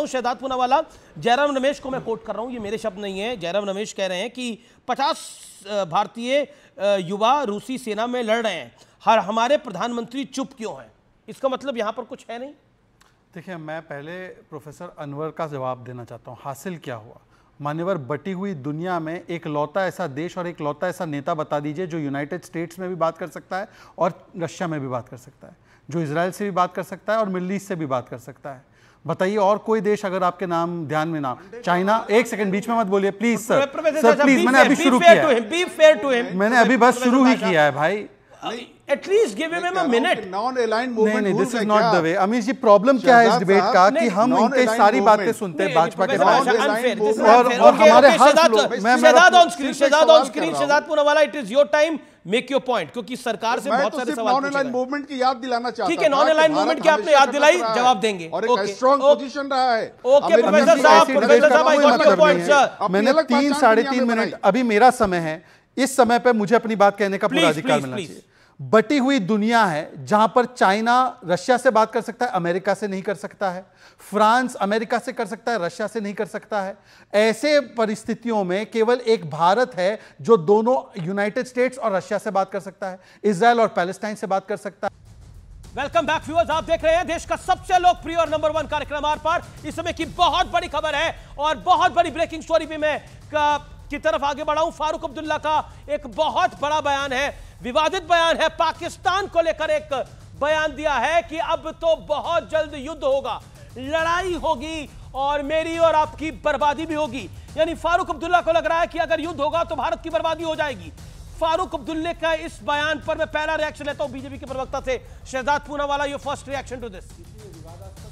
शहजाद पूनावाला, जयराम रमेश को मैं कोट कर रहा हूं, ये मेरे शब्द नहीं है। जयराम रमेश कह रहे हैं कि 50 भारतीय युवा रूसी सेना में लड़ रहे हैं, हमारे प्रधानमंत्री चुप क्यों हैं? इसका मतलब यहां पर कुछ है नहीं। देखिए, मैं पहले प्रोफेसर अनवर का जवाब देना चाहता हूँ। हासिल क्या हुआ? मान्यवर, बटी हुई दुनिया में एक लौता ऐसा देश और एक लौता ऐसा नेता बता दीजिए जो यूनाइटेड स्टेट्स में भी बात कर सकता है और रशिया में भी बात कर सकता है, जो इजराइल से भी बात कर सकता है और मिडल ईस्ट से भी बात कर सकता है। बताइए और कोई देश अगर आपके नाम ध्यान में ना। चाइना, एक सेकंड बीच में मत बोलिए प्लीज सर, प्लीज, मैंने अभी शुरू किया है, मैंने अभी बस शुरू ही किया है भाई। At least give him a minute. Non-aligned movement. नहीं, this is not the way. Amish ji, problem क्या है इस डिबेट का कि हम इनके सारी बातें सुनते हैं भाजपा के बारे में और हमारे Shehzad on screen, Shehzad Poonawalla, it is your time, make your point, क्योंकि सरकार से बहुत सारे सवाल नॉन अलाइन मूवमेंट की याद दिलाना चाहता हूं। ठीक है, नॉन अलाइन मूवमेंट की आपने याद दिलाई, जवाब देंगे। और एक स्ट्रांग पोजीशन रहा है। ओके प्रोफेसर साहब, I got your point sir. मैंने 3-3.5 मिनट, अभी मेरा समय है, इस समय पे मुझे अपनी बात कहने का पूरा अधिकार मिलना चाहिए। बटी हुई दुनिया है जहां पर चाइना रशिया से बात कर सकता है, अमेरिका से नहीं कर सकता है, फ्रांस अमेरिका से कर सकता है, रशिया से नहीं कर सकता है। ऐसे परिस्थितियों में केवल एक भारत है जो दोनों यूनाइटेड स्टेट्स और रशिया से बात कर सकता है, इजराइल और पैलेस्टाइन से बात कर सकता है। वेलकम बैक व्यूअर्स, आप देख रहे हैं देश का सबसे लोकप्रिय और नंबर 1 कार्यक्रम आर पार। इस समय की बहुत बड़ी खबर है और बहुत बड़ी ब्रेकिंग स्टोरी भी मैं की तरफ आगे बढ़ा हूं। फारूक अब्दुल्ला का एक बहुत बड़ा बयान है, विवादित बयान है, पाकिस्तान को लेकर एक बयान दिया है कि अब तो बहुत जल्द युद्ध होगा, लड़ाई होगी और मेरी और आपकी बर्बादी भी होगी। यानी फारूक अब्दुल्ला को लग रहा है कि अगर युद्ध होगा तो भारत की बर्बादी हो जाएगी। फारूक अब्दुल्ला का इस बयान पर मैं पहला रिएक्शन लेता हूं बीजेपी के प्रवक्ता से। Shehzad Poonawalla, your first reaction to this.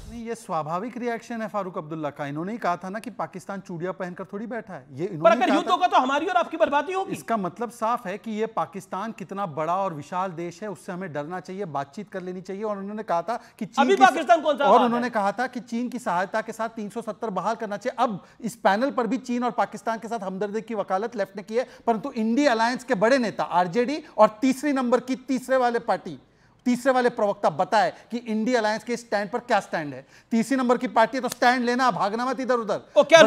नहीं, ये स्वाभाविक रिएक्शन है फारूक अब्दुल्ला का। इन्होंने ही कहा था ना कि पाकिस्तान चूड़ियां पहनकर थोड़ी बैठा है। ये पर अगर युद्ध होगा तो हमारी और आपकी बर्बादी होगी। इसका मतलब साफ है कि ये पाकिस्तान कितना बड़ा और विशाल देश है, उससे हमें डरना चाहिए, बातचीत कर लेनी चाहिए। और उन्होंने कहा था कि अभी पाकिस्तान कौन सा, और उन्होंने कहा था कि चीन की सहायता के साथ 370 बहाल करना चाहिए। अब इस पैनल पर भी चीन और पाकिस्तान के साथ हमदर्दी की वकालत लेफ्ट ने की है, परंतु इंडिया अलायंस के बड़े नेता आरजेडी और तीसरे नंबर की तीसरे वाले प्रवक्ता बताए कि इंडिया अलायंस के स्टैंड पर क्या स्टैंड है। तीसरी नंबर की पार्टी है तो स्टैंड लेना, भागना मत इधर उधर। क्या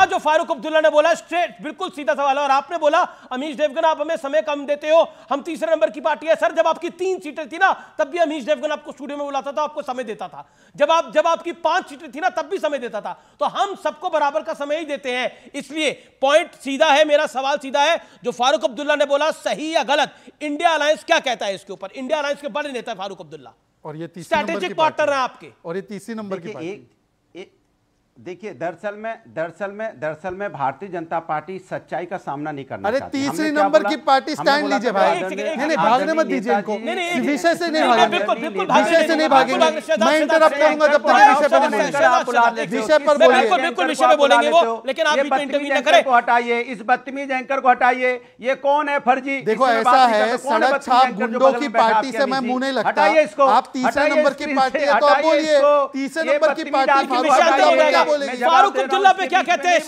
जो फारूक अब्दुल्ला ने बोला स्ट्रेट, बिल्कुल सीधा सवाल है। और आपने बोला अमीश देवगन आप हमें समय कम देते हो, हम तीसरे नंबर की पार्टी है। सर, जब आपकी 3 सीटें थी ना तब भी अमीश देवगन आपको स्टूडियो में बुलाता था, आपको समय देता था। जब आपकी 5 सीटें थी ना तब भी समय देता था। तो हम सबको बराबर का समय ही देते हैं। इसलिए पॉइंट सीधा है, मेरा सवाल सीधा है। जो फारूक अब्दुल्ला ने बोला सही या गलत, इंडिया अलायंस क्या कहता है इसके ऊपर? इंडिया अलायंस के बड़े नेता फारूक अब्दुल्ला और ये स्ट्रैटेजिक पार्टनर है आपके, और ये तीसरी नंबर की पार्टी। देखिए, दरअसल में भारतीय जनता पार्टी सच्चाई का सामना नहीं करना चाहती। अरे तीसरी नंबर की पार्टी स्टैंड लीजिए भाई। नहीं, भागने मत दीजिए इनको, विषय से नहीं भागेंगे, विषय से नहीं भागेंगे। मैं इंटरप्ट करूंगा जब तक विषय पर बोलेंगे, विषय पर बोलिए। बिल्कुल विषय पे बोलेंगे वो, लेकिन आप भी इंटरव्यू न करें। हटाइए इस बदतमीज एंकर को, हटाइए। ये कौन है फर्जी? देखो ऐसा है, सड़क छाप गुंडों की पार्टी से मैं मुंह नहीं लगता। आप तीसरे नंबर की पार्टी है तो आप बोलिए। तीसरे नंबर की पार्टी फारूक अब्दुल्ला पे क्या कहते हैं?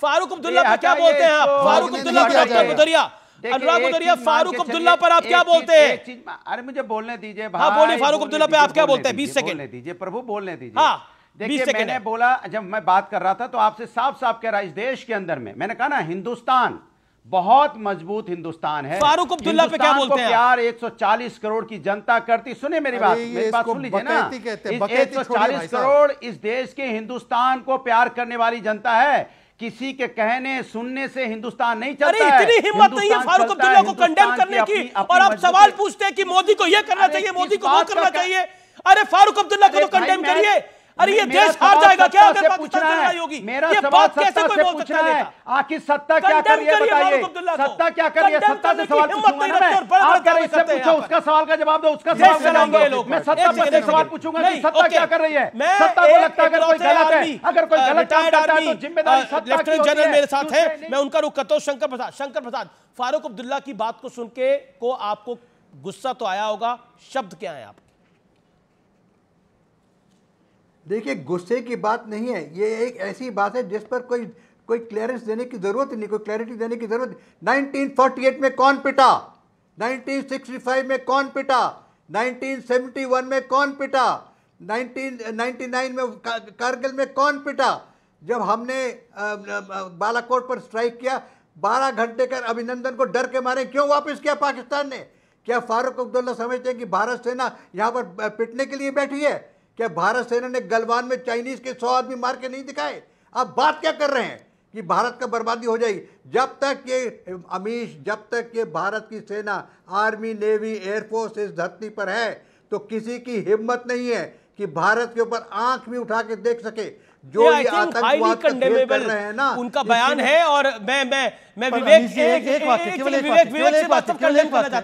फारूक अब्दुल्ला पे क्या बोलते हैं आप? फारूक अब्दुल्ला पर अनुराग भदौरिया, फारूक अब्दुल्ला पर आप क्या बोलते हैं? अरे मुझे बोलने दीजिए भाई। हाँ बोलिए, फारूक अब्दुल्ला पे आप क्या बोलते हैं? 20 सेकंड बोलने दीजिए प्रभु, बोलने दीजिए। हाँ, देखिए, मैंने बोला, जब मैं बात कर रहा था तो आपसे साफ साफ कह रहा, इस देश के अंदर में मैंने कहा ना, हिंदुस्तान बहुत मजबूत हिंदुस्तान है। फारूक अब्दुल्ला पे क्या बोलते हैं? प्यार 140 करोड़ की जनता करती। सुने मेरी बात सुन लीजिए ना। 140 करोड़ इस देश के हिंदुस्तान को प्यार करने वाली जनता है। किसी के कहने सुनने से हिंदुस्तान नहीं चलता है। इतनी हिम्मत नहीं है फारूक अब्दुल्ला को कंडेम करने की, और आप सवाल पूछते हैं कि मोदी को यह करना चाहिए, मोदी को वो करना चाहिए। अरे फारूक अब्दुल्ला को तो कंडेम करिए। अरे ये देश हार जाएगा क्या अगर पाकिस्तान से लड़ाई होगी? मेरा ये बात कैसे कोई बोल सकता है? आखिर सत्ता क्या कर रही है बताइए। सत्ता क्या कर रही है? सत्ता से सवाल पूछूंगा ना मैं। आप कह रहे इससे पूछो, उसका सवाल का जवाब दो, उसका सवाल का जवाब दो। मैं सत्ता पर सवाल पूछूंगा कि सत्ता क्या कर रही है। सत्ता को लगता है अगर कोई गलत है, अगर कोई गलत काम करता है तो जिम्मेदारी सत्ता की होती है। लेफ्टिनेंट जनरल मेरे साथ है, मैं उनका रुख करता हूं। शंकर प्रसाद, फारूक अब्दुल्ला की बात को सुन के को आपको गुस्सा तो आया होगा, शब्द क्या है आपके? देखिए, गुस्से की बात नहीं है, ये एक ऐसी बात है जिस पर कोई क्लियरेंस देने की जरूरत नहीं, कोई क्लैरिटी देने की जरूरत नहीं। 1948 में कौन पिटा, 1965 में कौन पिटा, 1971 में कौन पिटा, 1999 में कारगिल में कौन पिटा? जब हमने बालाकोट पर स्ट्राइक किया, 12 घंटे कर अभिनंदन को डर के मारे क्यों वापस किया पाकिस्तान ने? क्या फारूक अब्दुल्ला समझते हैं कि भारत सेना यहाँ पर पिटने के लिए बैठी है? क्या भारत सेना ने गलवान में चाइनीज के 100 आदमी मार के नहीं दिखाए? आप बात क्या कर रहे हैं कि भारत का बर्बादी हो जाएगी? जब तक ये अमीश, जब तक ये भारत की सेना, आर्मी, नेवी, एयरफोर्स इस धरती पर है तो किसी की हिम्मत नहीं है कि भारत के ऊपर आंख भी उठा के देख सके। जो ये आतंकवाद कर रहे हैं ना, उनका बयान है। और मैं विवेक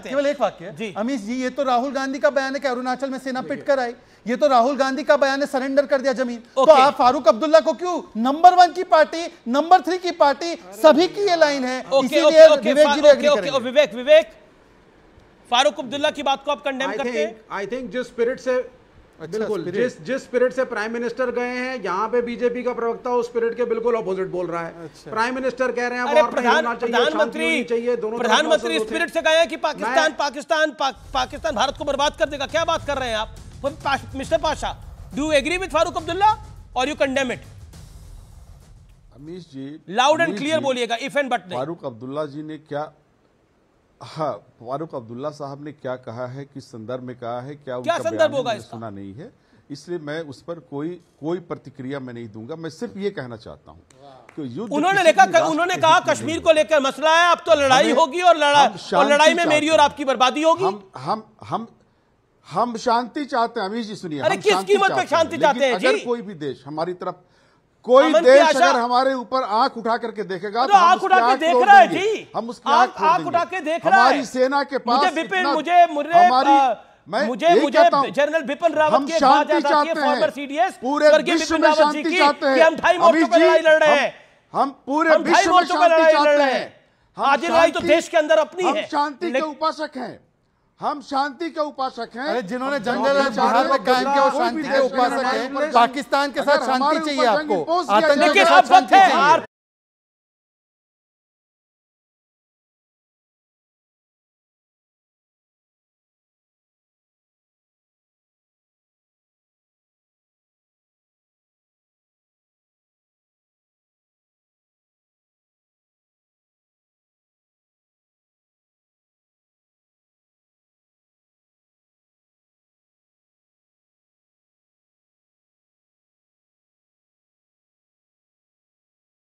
केवल एक वाक्य। अमीश जी, ये तो राहुल गांधी का बयान है कि अरुणाचल में सेना पिट कर आई। ये तो राहुल गांधी का बयान है सरेंडर कर दिया जमीन। तो आप फारूक अब्दुल्ला को क्यों नंबर 1 की पार्टी, नंबर 3 की पार्टी, सभी की ये लाइन है, इसीलिए विवेक जी एग्री करेंगे। विवेक, फारूक अब्दुल्ला की बात को आप कंडेम करते हैं? आई थिंक जिस स्पिरिट से, बिल्कुल जिस स्पिरिट से प्राइम मिनिस्टर गए हैं, यहाँ पे बीजेपी का प्रवक्ता उस स्पिरिट के बिल्कुल अपोजिट बोल रहा है। प्राइम मिनिस्टर कह रहे हैं प्रधानमंत्री स्पिरिट से गए हैं कि पाकिस्तान भारत को बर्बाद कर देगा। क्या बात कर रहे हैं आप mister Pasha? Do you agree with Farooq Abdullah और you condemn it? Amish ji, loud and clear बोलिएगा, इफ एंड बट नहीं। फारूक अब्दुल्ला जी ने क्या, हाँ, फारूक अब्दुल्ला साहब ने क्या कहा है, किस संदर्भ में कहा है, क्या उनका संदर्भ होगा इसका? सुना नहीं है, इसलिए मैं उस पर कोई प्रतिक्रिया मैं नहीं दूंगा। मैं सिर्फ ये कहना चाहता हूं कि युद्ध, उन्होंने कहा कश्मीर को लेकर मसला है, अब तो लड़ाई होगी और लड़ाई में मेरी और आपकी बर्बादी होगी। हम शांति चाहते हैं। अमीश जी सुनिए, अरे किस कीमत पे शांति चाहते हैं? अगर कोई भी देश हमारी तरफ, कोई देश अगर हमारे ऊपर आंख उठा करके देखेगा तो आंख उठा के देख रहा है जी, हम उसकी आंख उठा के देख रहा है। हमारी सेना के पास मुझे जनरल बिपिन रावत की बात याद आती है, फॉर्मर सीडीएस पूरे विश्व में शांति चाहते हैं। हम ढाई मोर्चों पर लड़ाई लड़ रहे हैं, हम पूरे विश्व में शांति चाहते हैं। आज लड़ाई तो देश के अंदर अपनी है। हम शांति के उपासक हैं, हम शांति के उपासक हैं। अरे जिन्होंने जंगल बिहार में कायम किया वो शांति के उपासक हैं। पाकिस्तान के साथ शांति चाहिए आपको, आतंक के साथ शांति चाहिए।